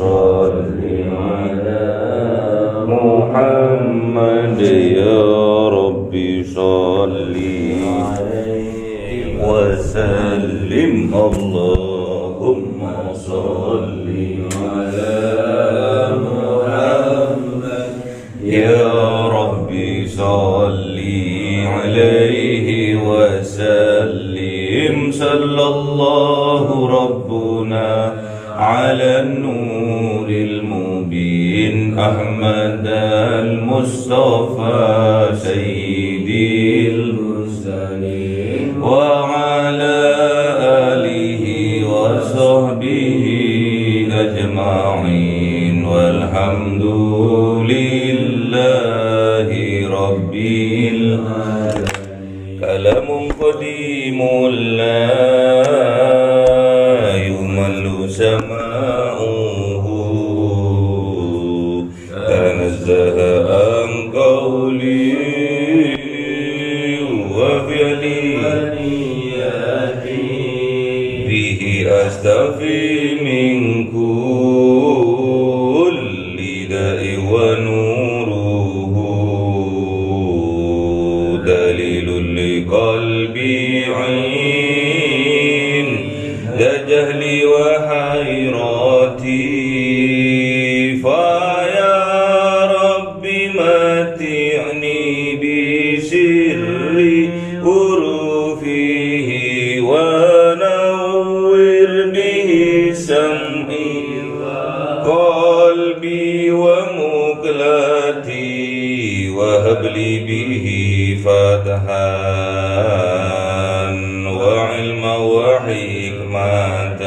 صل على محمد يا ربي صل عليه وسلم اللهم صل على محمد يا ربي صل عليه وسلم صلى الله ربنا على النور المبين أحمد المصطفى سيدي المرسلين وعلى آله وصحبه أجمعين والحمد لله رب العالمين. كلام قديم لا يمل سماعه تنزه عن قولي وفعلي به أستفي من كل داء ونوره دليل لقلبي عين ذا جهلي وحيراتي فيا رب متعني بسر حروفه ونور به سمعي قلبي ومقلتي وهب لي به فتحا وعلما وحكمة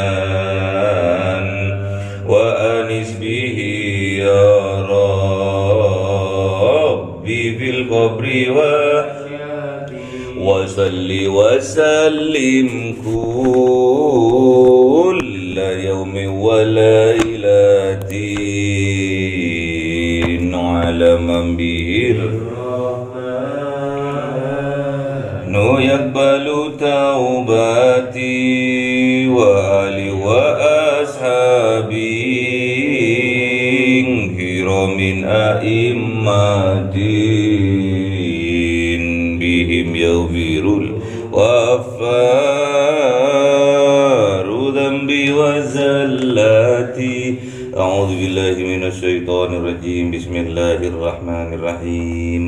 وأنس به يا ربي في القبر وصل وسلم كل يوم وليلة على من به يقبل توباتي وآلي وأصحابي كرام أئمة بهم يغفر الغفار ذنبي وزلاتي. أعوذ بالله من الشيطان الرجيم. بسم الله الرحمن الرحيم.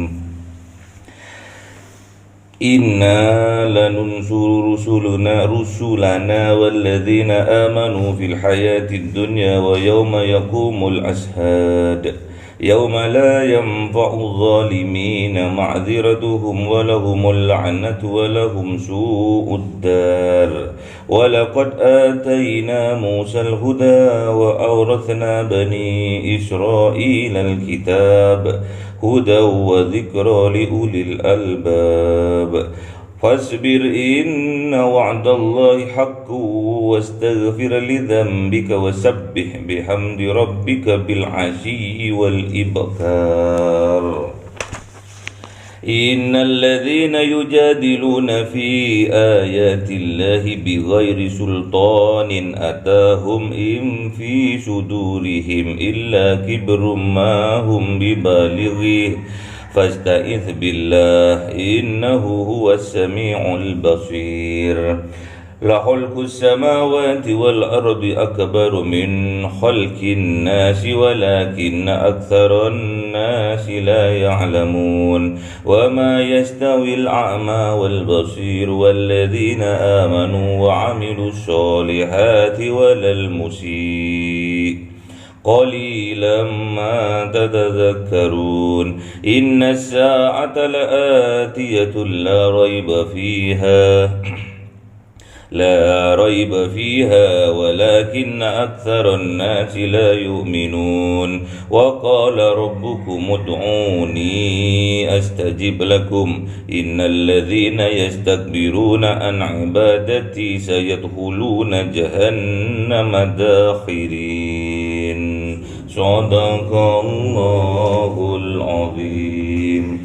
Inna lanunsuru rusulana walladzina amanu fil hayatid dunya wa yawma yaqumul ashhad yawma la yanfa'u zalimina ma'dziratuhum wa lahumul la'natu wa lahum su'ud dar wa laqad atayna Musal huda wa awrathna bani Israila al-kitab هدى وذكرى لأولي الألباب فاصبر إن وعد الله حق واستغفر لذنبك وسبح بحمد ربك بالعشي والإبكار. إن الذين يجادلون في آيات الله بغير سلطان أتاهم إن في صدورهم إلا كبر ما هم ببالغيه فاستعذ بالله إنه هو السميع البصير. لخلق السماوات والأرض أكبر من خلق الناس ولكن أكثر الناس لا يعلمون. وما يستوي الأعمى والبصير والذين آمنوا وعملوا الصالحات ولا المسيء قليلا ما تتذكرون. إن الساعة لآتية لا ريب فيها ولكن أكثر الناس لا يؤمنون. وقال ربكم ادعوني أستجب لكم إن الذين يستكبرون عن عبادتي سيدخلون جهنم داخرين. صدق الله العظيم.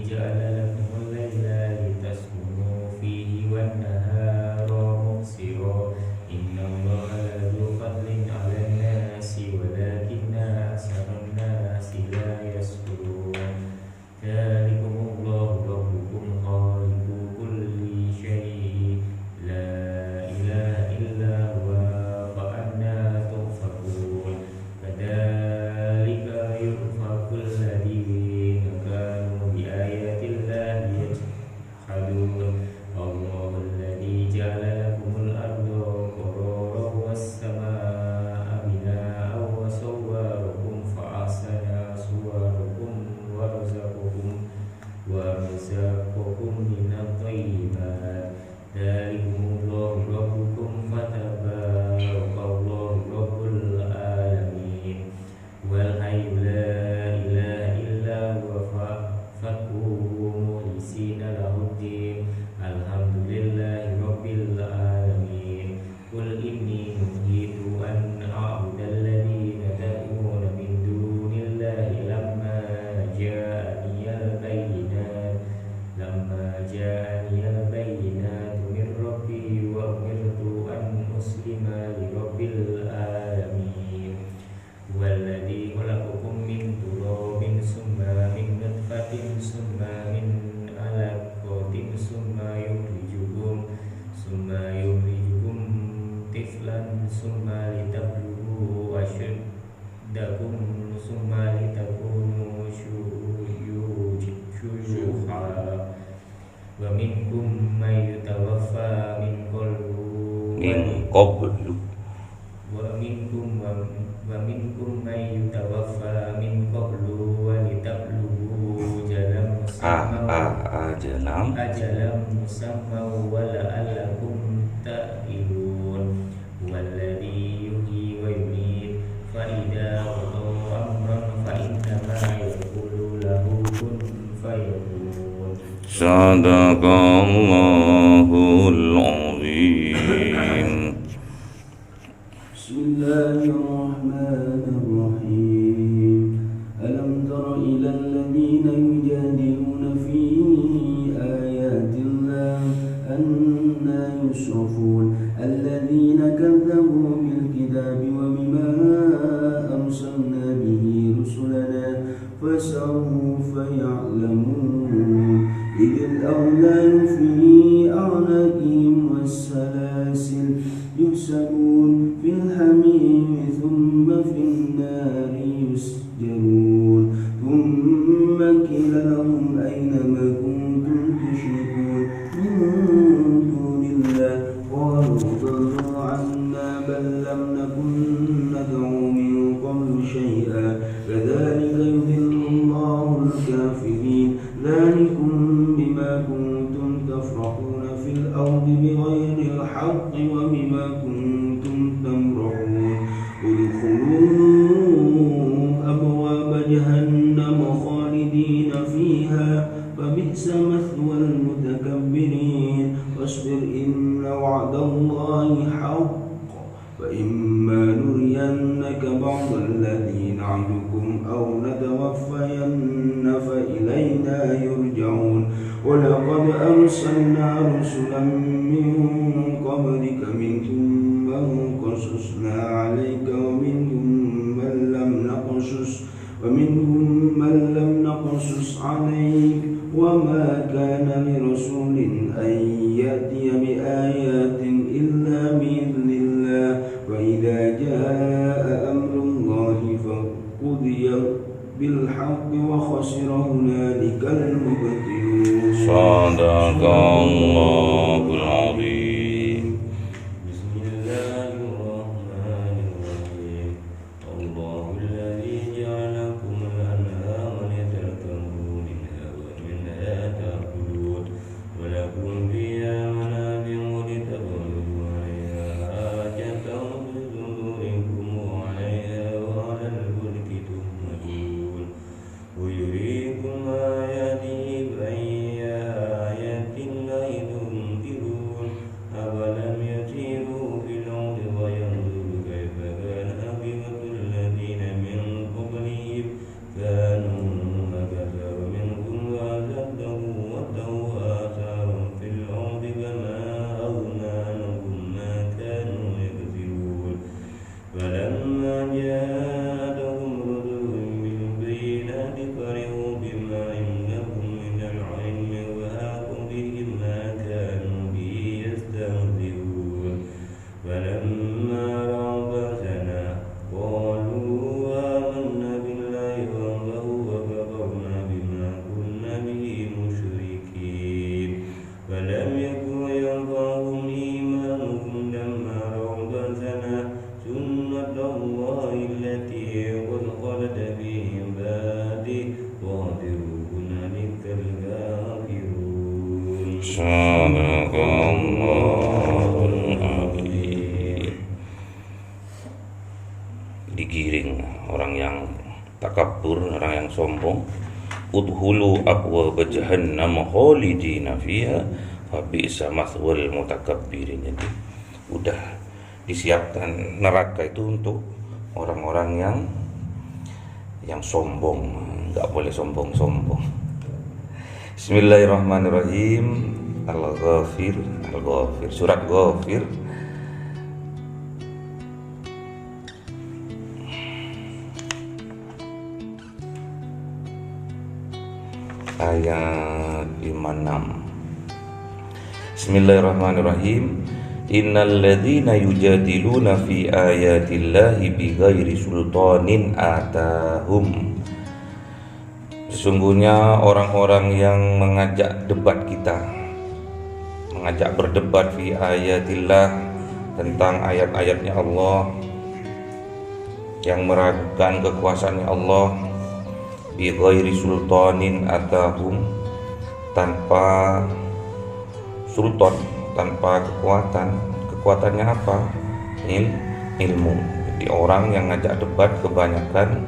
جعل لكم الليل لتسكنوا فيه والنهار min qablu ومنكم من يتوفى من قبل ولتبلغوا أجلا مسمى ولعلكم تعقلون هو الذي يحيي ويميت فإذا قضى أمرا فإنما يقول له كن فيكون. Sadaqallahul azim. Bismillahirrahmanirrahim. Alam tara ila alladhina yujadiluna fi ayatillah anna yusrafun alladhina kadzabu bil kitabi wa bima arsalna bihi rusulana fasawfa ya'lamun idil awlanu fi a'naqihim was-salasil يحسبون في الحميم ثم في النار يسجرون ثم قيل لهم أين ما كنتم تشركون من دون الله قالوا ضلوا عنا بل لم نكن ندعو من قبل شيئا كذلك يضل الله الكافرين ذلكم بما كنتم تفرحون في الأرض بغير الحق وبما كنتم تمرحون ادخلوا أبواب جهنم خالدين فيها فبئس مثوى المتكبرين واصبر إن وعد الله حق فإما نرينك بعض الذي نعدكم أو نتوفين فإلينا يرجعون ولقد أرسلنا رسلا من قبلك منهم من قصصنا عليك ومنهم من لم نقصص عليك وما كان لرسول أن يأتي بآيات إلا بإذن الله وإذا جاء أمر الله فقضي بالحق وخسر هنالك المبطلون. صدق الله العظيم. بسم الله الرحمن الرحيم. الله الذي جعلكم الأنهار لتركبوا منها ومنها تأكلون ولكم فيها منافع ولتبلغوا عليها حاجة في صدوركم وعليها وعلى الفلك تحملون ويريكم آياته فأي آيات الله تنكرون أفلم يسيروا في الأرض فينظروا كيف كان عاقبة الذين من قبلهم كانوا أكثر منهم وأشد قوة وآثارا في الأرض فما أغنى عنهم ما كانوا يكسبون فلما جاءتهم رسلهم بالبينات فرحوا بما عندهم من العلم وحاق بهم ما كانوا به يستهزئون فلما رأوا بأسنا قالوا آمنا بالله وحده وكفرنا بما كنا به مشركين فلم يكن ينفعهم إيمانهم لما رأوا بأسنا سنة الله التي قد خلت في عباده وغفروا هنالك الكافرون. صدق Allahul azim. Digiring orang yang takabur, orang yang sombong. Udhulu abwaaba jahannam khalidina fiha fabi'sa mathwal mutakabbirin. Jadi udah disiapkan neraka itu untuk orang-orang yang sombong, nggak boleh sombong-sombong. Bismillahirrahmanirrahim. Al-Ghafir, surat Ghafir ayat 56. Bismillahirrahmanirrahim. Innal ladzina yujadiluna fi ayatillahi bighairi sultanin atahum. Sesungguhnya orang-orang yang mengajak debat kita, mengajak berdebat fi ayatillah tentang ayat-ayatnya Allah, yang meragukan kekuasaannya Allah, bi ghairi sultanin atahum, tanpa sultan, tanpa kekuatan. Kekuatannya apa? Ilmu. Jadi orang yang ngajak debat kebanyakan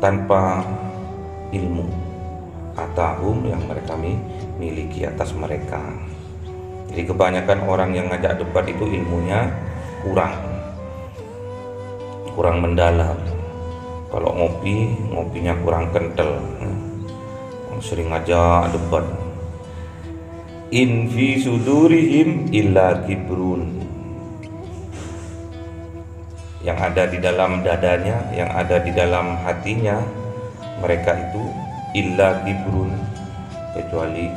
tanpa ilmu, atahum, yang mereka miliki atas mereka. Jadi kebanyakan orang yang ngajak debat itu ilmunya kurang mendalam. Kalau ngopinya kurang kental, sering ngajak debat. In fi sudurihim illa kibrun, yang ada di dalam dadanya, yang ada di dalam hatinya mereka itu illa kibrun, kecuali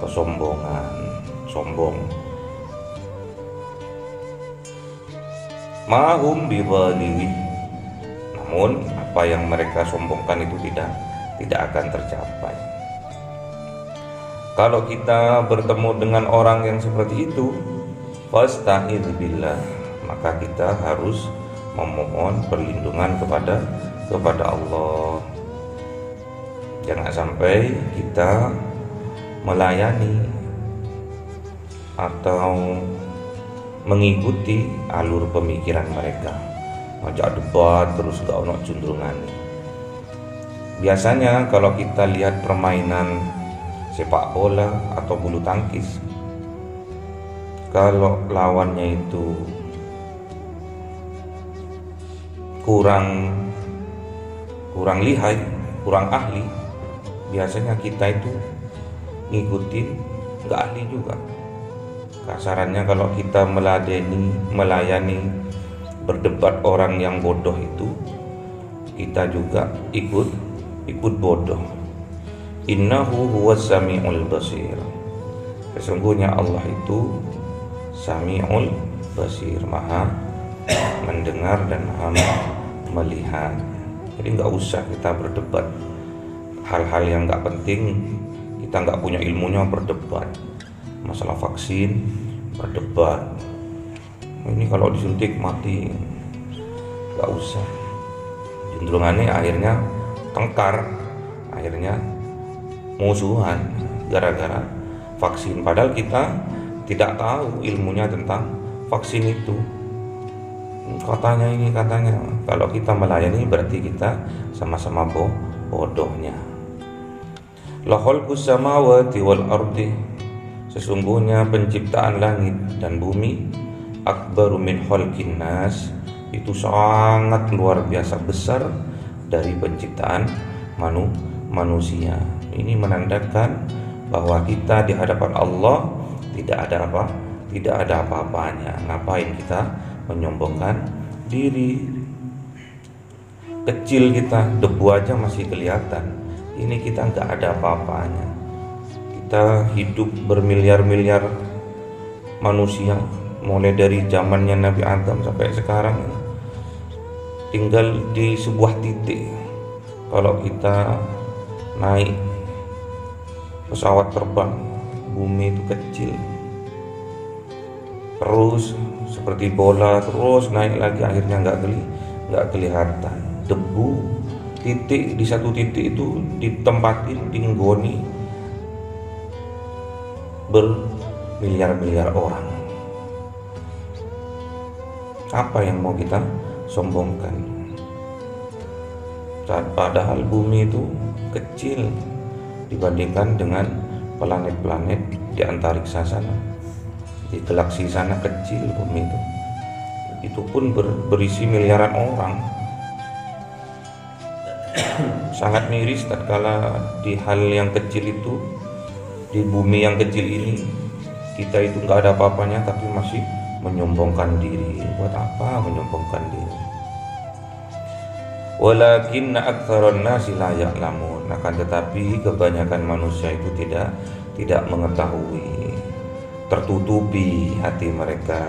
kesombongan, sombong. Mahum bibalighi, namun apa yang mereka sombongkan itu tidak akan tercapai. Kalau kita bertemu dengan orang yang seperti itu, fasta'idz billah, maka kita harus memohon perlindungan kepada Allah. Jangan sampai kita melayani atau mengikuti alur pemikiran mereka, ngajak debat terus gak ono cenderungannya. Biasanya kalau kita lihat permainan sepak bola atau bulu tangkis, kalau lawannya itu kurang lihai, kurang ahli, biasanya kita itu ngikutin nggak ahli juga. Kasarannya kalau kita melayani berdebat orang yang bodoh itu, kita juga ikut bodoh. Innahu huwas sami'ul basir, sesungguhnya Allah itu sami'ul basir, maha mendengar dan maha melihat. Jadi nggak usah kita berdebat hal-hal yang nggak penting, kita nggak punya ilmunya berdebat. Masalah vaksin berdebat, ini kalau disuntik mati, nggak usah. Cenderungannya akhirnya tengkar, akhirnya musuhan gara-gara vaksin, padahal kita tidak tahu ilmunya tentang vaksin itu. Katanya kalau kita melayani berarti kita sama-sama bodohnya. La khalqus samawati wal ardi, sesungguhnya penciptaan langit dan bumi, akbaru min khalqin nas, itu sangat luar biasa besar dari penciptaan manusia. Ini menandakan bahwa kita di hadapan Allah tidak ada apa-apanya. Ngapain kita menyombongkan diri? Kecil kita, debu aja masih kelihatan. Ini kita nggak ada apa-apanya. Kita hidup bermiliar-miliar manusia, mulai dari zamannya Nabi Adam sampai sekarang, tinggal di sebuah titik. Kalau kita naik pesawat terbang, bumi itu kecil, terus seperti bola terus naik lagi, akhirnya nggak kelihatan. Debu titik di satu titik itu ditempatin, dinggoni bermiliar-miliar orang. Apa yang mau kita sombongkan? Padahal bumi itu kecil dibandingkan dengan planet-planet di antariksa sana, di galaksi sana kecil bumi itu. Itu pun berisi miliaran orang. Sangat miris tatkala di hal yang kecil itu, di bumi yang kecil ini, kita itu nggak ada apa-apanya tapi masih menyombongkan diri. Buat apa menyombongkan diri? Walakinna aktsaran nasi la ya'lamun, akan tetapi kebanyakan manusia itu tidak mengetahui. Tertutupi hati mereka.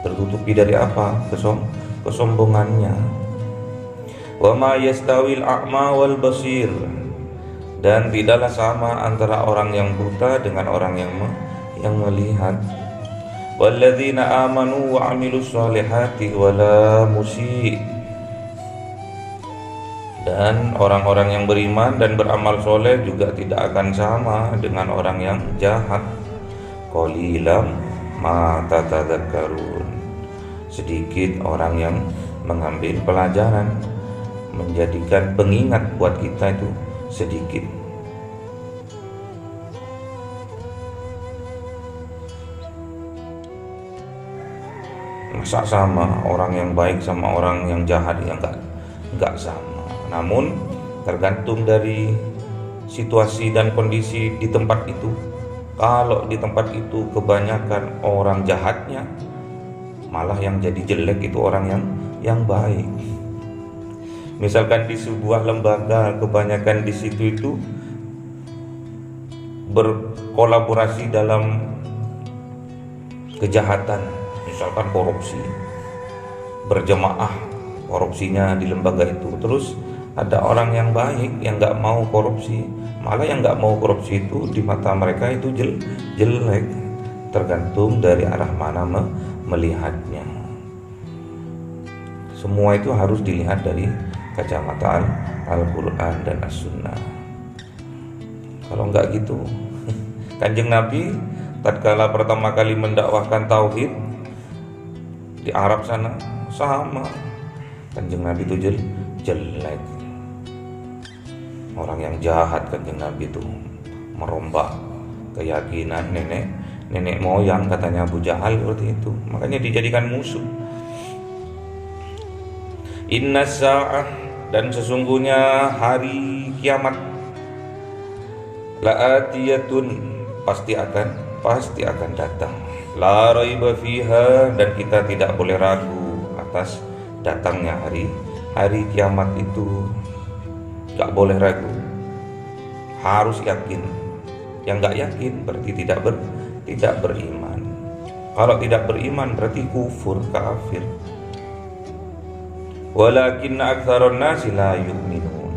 Tertutupi dari apa? Kesombongannya. Wa ma yastawil a'ma wal basir, dan tidaklah sama antara orang yang buta dengan orang yang melihat. walladzina amanu wa 'amilus shalihati wala musyi'. Dan orang-orang yang beriman dan beramal soleh juga tidak akan sama dengan orang yang jahat. Qalilam ma tatadzakkarun. Sedikit orang yang mengambil pelajaran, menjadikan pengingat buat kita itu sedikit. Masa sama orang yang baik sama orang yang jahat? Ya enggak sama. Namun tergantung dari situasi dan kondisi di tempat itu. Kalau di tempat itu kebanyakan orang jahatnya, malah yang jadi jelek itu orang yang baik. Misalkan di sebuah lembaga kebanyakan di situ itu berkolaborasi dalam kejahatan, misalkan korupsi, berjemaah korupsinya di lembaga itu. Terus ada orang yang baik yang nggak mau korupsi, malah yang nggak mau korupsi itu di mata mereka itu jelek. Tergantung dari arah mana melihatnya. Semua itu harus dilihat dari kacamata Al-Quran dan As-Sunnah. Kalau nggak gitu, Kanjeng Nabi tatkala pertama kali mendakwahkan tauhid di Arab sana sama, Kanjeng Nabi itu jelek. Orang yang jahat Kanjeng Nabi itu merombak keyakinan nenek moyang, katanya Abu Jahal seperti itu, makanya dijadikan musuh. Inna sa'ah, dan sesungguhnya hari kiamat, la'atiyatun, pasti akan datang. La raiba fiha, dan kita tidak boleh ragu atas datangnya hari kiamat itu. Gak boleh ragu, harus yakin. Yang gak yakin berarti tidak beriman. Kalau tidak beriman berarti kufur, kafir. Walakinna aktsaron nasi la yu'minun.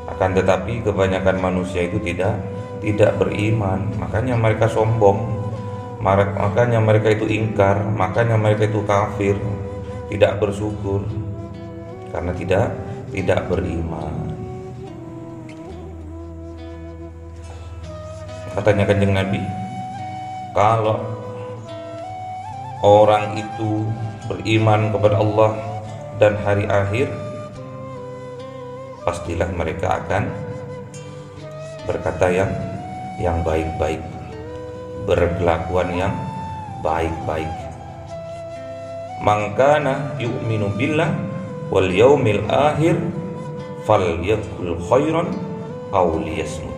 Akan tetapi kebanyakan manusia itu tidak beriman, makanya mereka sombong, makanya mereka itu ingkar, makanya mereka itu kafir, tidak bersyukur karena tidak beriman. Katanya Kanjeng Nabi, kalau orang itu beriman kepada Allah dan hari akhir, pastilah mereka akan berkata yang baik-baik, berkelakuan yang baik-baik. Mangkana yu'minu billah wal yaumil akhir falyaqul khairan aw liyasmut.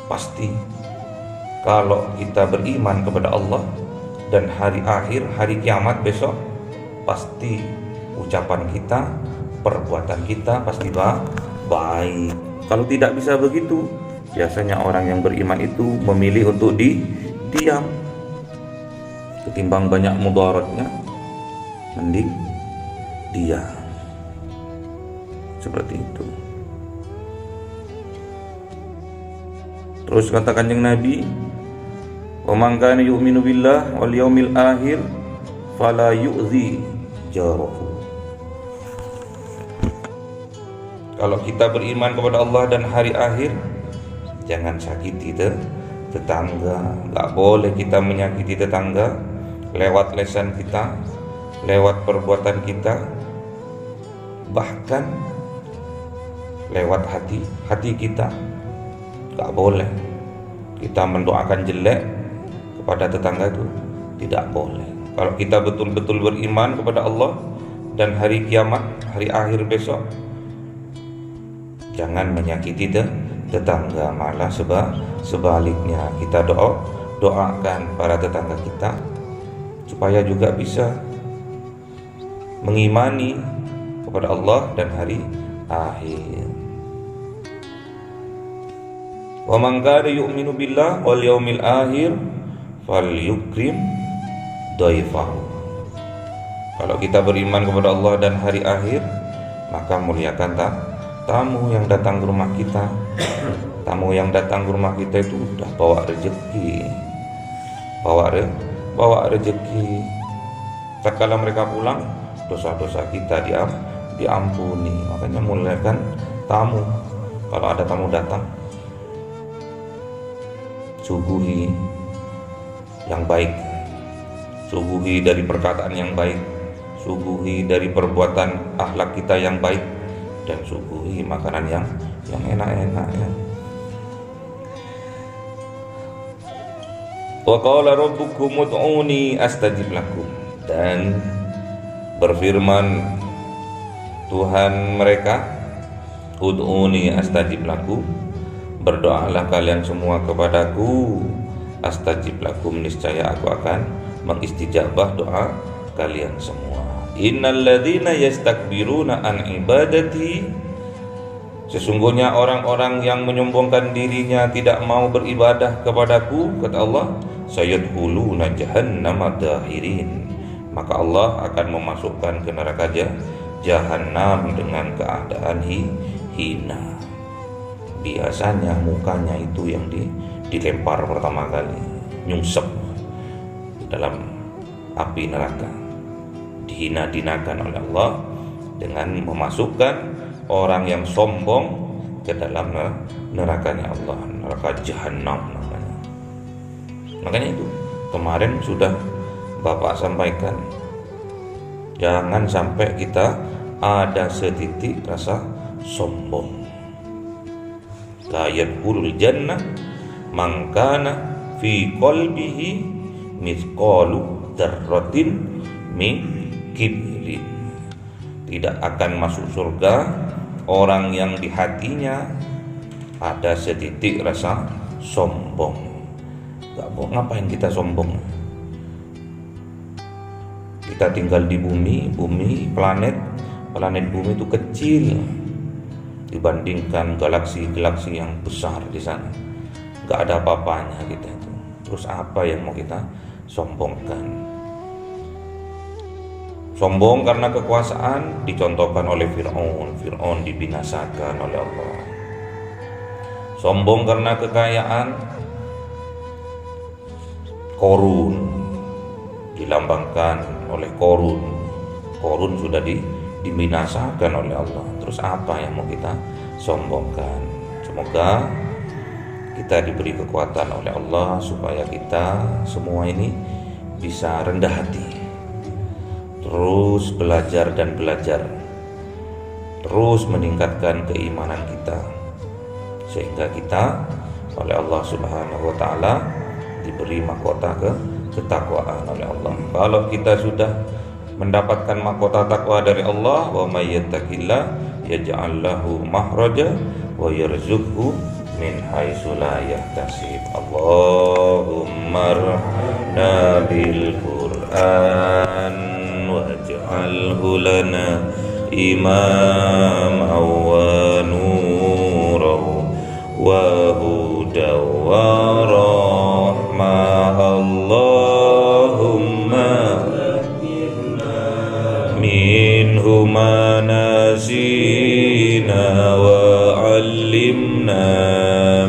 Pasti kalau kita beriman kepada Allah dan hari akhir, hari kiamat besok, pasti ucapan kita, perbuatan kita pasti baik. Kalau tidak bisa begitu, biasanya orang yang beriman itu memilih untuk diam. Ketimbang banyak mudaratnya, mending diam. Seperti itu. Terus kata Kanjeng Nabi, wa man kana yu'minu billah wal yaumil akhir fala yu'zi jarahu. Kalau kita beriman kepada Allah dan hari akhir, jangan sakiti tetangga. Gak boleh kita menyakiti tetangga lewat lisan kita, lewat perbuatan kita, bahkan lewat hati kita. Gak boleh kita mendoakan jelek kepada tetangga, itu tidak boleh. Kalau kita betul-betul beriman kepada Allah dan hari kiamat, hari akhir besok, jangan menyakiti tetangga, malah sebaliknya kita doakan para tetangga kita supaya juga bisa mengimani kepada Allah dan hari akhir. Wa man kana yu'minu billah wal yaumil akhir falyukrim dhaifahu. Kalau kita beriman kepada Allah dan hari akhir, maka muliakan tamu yang datang ke rumah kita. Tamu yang datang ke rumah kita itu udah bawa rezeki, bawa bawa rezeki. Sekala mereka pulang, dosa-dosa kita diampuni. Makanya muliakan tamu. Kalau ada tamu datang, suguhi yang baik, suguhi dari perkataan yang baik, suguhi dari perbuatan akhlak kita yang baik, dan suguhi makanan yang enak-enak ya. Wa qala rabbukum ud'uni astajib lakum, dan berfirman Tuhan mereka, ud'uni astajib lakum, berdoalah kalian semua kepadaku, astajib lakum, niscaya aku akan mengistijabah doa kalian semua. Innal ladzina yastakbiruna an ibadati, sesungguhnya orang-orang yang menyombongkan dirinya tidak mau beribadah kepadaku, kata Allah, sayadkhuluna jahannama dakhirin, maka Allah akan memasukkan ke neraka jahanam dengan keadaan hina. Biasanya mukanya itu yang dilempar pertama kali, nyungsep dalam api neraka, dihina-dinakan oleh Allah dengan memasukkan orang yang sombong ke dalam nerakanya Allah, neraka jahanam namanya. Makanya itu kemarin sudah Bapak sampaikan, jangan sampai kita ada setitik rasa sombong. La yadkhulul jannah man kana fi qalbihi mithqalu dzarratin min kibrin. Tidak akan masuk surga orang yang di hatinya ada setitik rasa sombong. Gak mau ngapain kita sombong? Kita tinggal di bumi, planet bumi itu kecil dibandingkan galaksi-galaksi yang besar di sana. Gak ada apa-apanya kita itu. Terus apa yang mau kita sombongkan? Sombong karena kekuasaan dicontohkan oleh Fir'aun dibinasakan oleh Allah. Sombong karena kekayaan, Korun dilambangkan oleh Korun sudah dibinasakan oleh Allah. Terus apa yang mau kita sombongkan? Semoga kita diberi kekuatan oleh Allah supaya kita semua ini bisa rendah hati, terus belajar dan belajar, terus meningkatkan keimanan kita, sehingga kita oleh Allah Subhanahu wa taala diberi mahkota ketakwaan oleh Allah. Kalau kita sudah mendapatkan mahkota takwa dari Allah, wa may yattaqillah yaj'al lahu makhraja wa yarzuqhu min haitsu la yahtasib. Allahumma arhamna bil Qur'an waj'alhu lana imaman wa nuran wa hudan wa rahmah. Allahumma minhu ma nasina wa 'allimna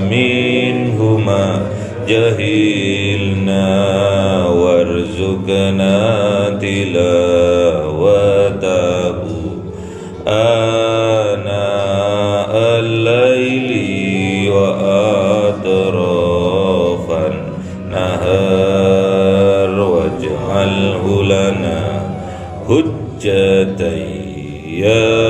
minhu ma jahilna warzuqna tilawatahu ana al-laili wa atrafan nahar waj'alhu lana hujjatan ya